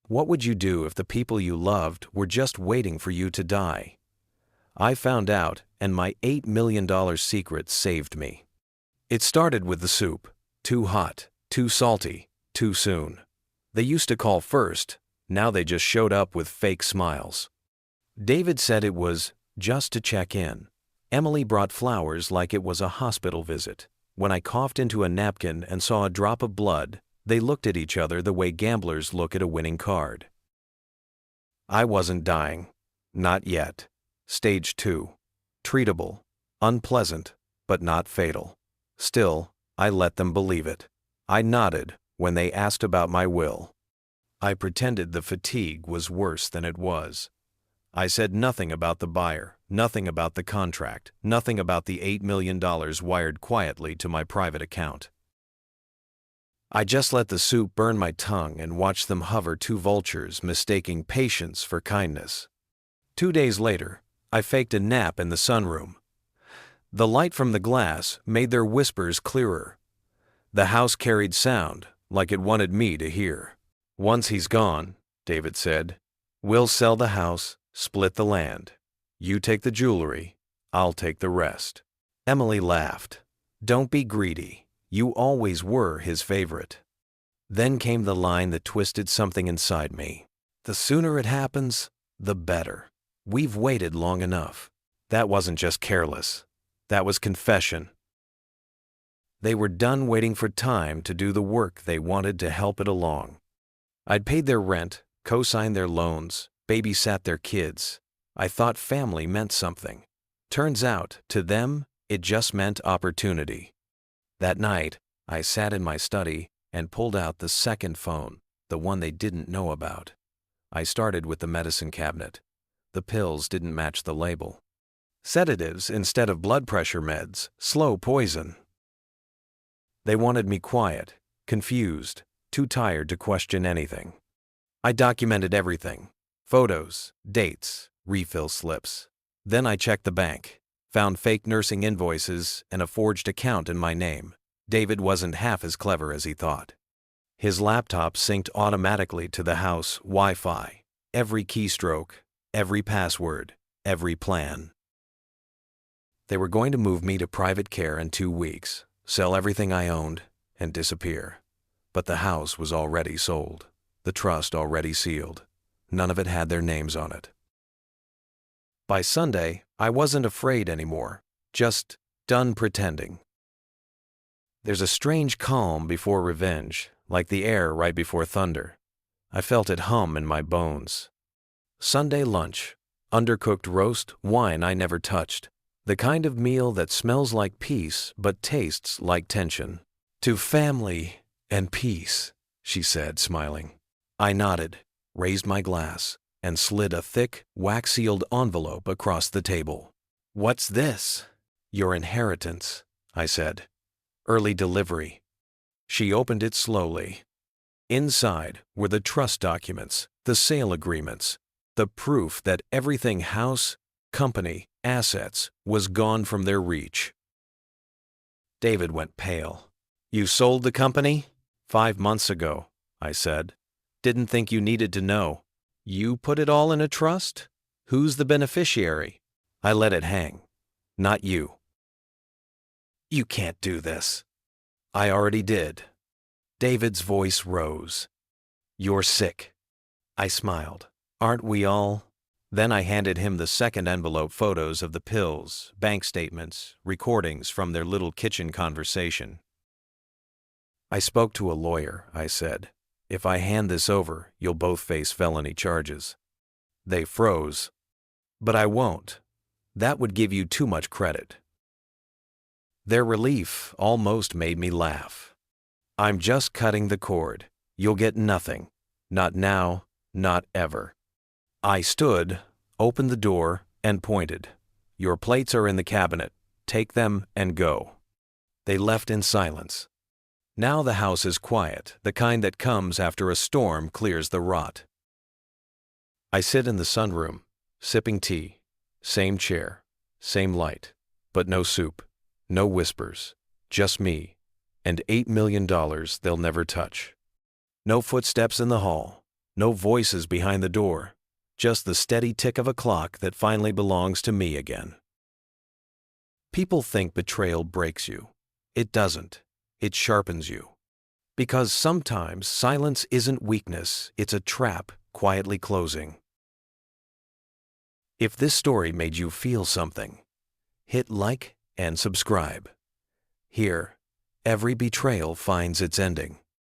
What would you do if the people you loved were just waiting for you to die? I found out, and my $8 million secret saved me. It started with the soup. Too hot, too salty, too soon. They used to call first, now they just showed up with fake smiles. David said it was just to check in. Emily brought flowers like it was a hospital visit. When I coughed into a napkin and saw a drop of blood, they looked at each other the way gamblers look at a winning card. I wasn't dying. Not yet. Stage 2. Treatable. Unpleasant, but not fatal. Still, I let them believe it. I nodded when they asked about my will. I pretended the fatigue was worse than it was. I said nothing about the buyer, nothing about the contract, nothing about the $8 million wired quietly to my private account. I just let the soup burn my tongue and watched them hover two vultures mistaking patience for kindness. 2 days later, I faked a nap in the sunroom. The light from the glass made their whispers clearer. The house carried sound, like it wanted me to hear. Once he's gone, David said, we'll sell the house, split the land. You take the jewelry, I'll take the rest. Emily laughed. Don't be greedy. You always were his favorite. Then came the line that twisted something inside me. The sooner it happens, the better. We've waited long enough. That wasn't just careless. That was confession. They were done waiting for time to do the work they wanted to help it along. I'd paid their rent, co-signed their loans, babysat their kids. I thought family meant something. Turns out, to them, it just meant opportunity. That night, I sat in my study and pulled out the second phone, the one they didn't know about. I started with the medicine cabinet. The pills didn't match the label. Sedatives instead of blood pressure meds, slow poison. They wanted me quiet, confused, too tired to question anything. I documented everything. Photos, dates, refill slips. Then I checked the bank, found fake nursing invoices and a forged account in my name. David wasn't half as clever as he thought. His laptop synced automatically to the house Wi-Fi. Every keystroke, every password, every plan. They were going to move me to private care in 2 weeks, sell everything I owned, and disappear. But the house was already sold, the trust already sealed. None of it had their names on it. By Sunday, I wasn't afraid anymore, just done pretending. There's a strange calm before revenge, like the air right before thunder. I felt it hum in my bones. Sunday lunch, undercooked roast, wine I never touched. The kind of meal that smells like peace but tastes like tension. To family and peace, she said, smiling. I nodded, raised my glass, and slid a thick, wax-sealed envelope across the table. What's this? Your inheritance, I said. Early delivery. She opened it slowly. Inside were the trust documents, the sale agreements, the proof that everything house, company, assets was gone from their reach. David went pale. You sold the company? 5 months ago, I said. Didn't think you needed to know. You put it all in a trust? Who's the beneficiary? I let it hang. Not you. You can't do this. I already did. David's voice rose. You're sick. I smiled. Aren't we all? Then I handed him the second envelope, photos of the pills, bank statements, recordings from their little kitchen conversation. I spoke to a lawyer, I said. If I hand this over, you'll both face felony charges. They froze. But I won't. That would give you too much credit. Their relief almost made me laugh. I'm just cutting the cord. You'll get nothing. Not now, not ever. I stood, opened the door, and pointed. Your plates are in the cabinet. Take them and go. They left in silence. Now the house is quiet, the kind that comes after a storm clears the rot. I sit in the sunroom, sipping tea. Same chair, same light, but no soup, no whispers, just me, and $8 million they'll never touch. No footsteps in the hall, No voices behind the door, just the steady tick of a clock that finally belongs to me again. People think betrayal breaks you. It doesn't. It sharpens you. Because sometimes silence isn't weakness, it's a trap quietly closing. If this story made you feel something, hit like and subscribe. Here, every betrayal finds its ending.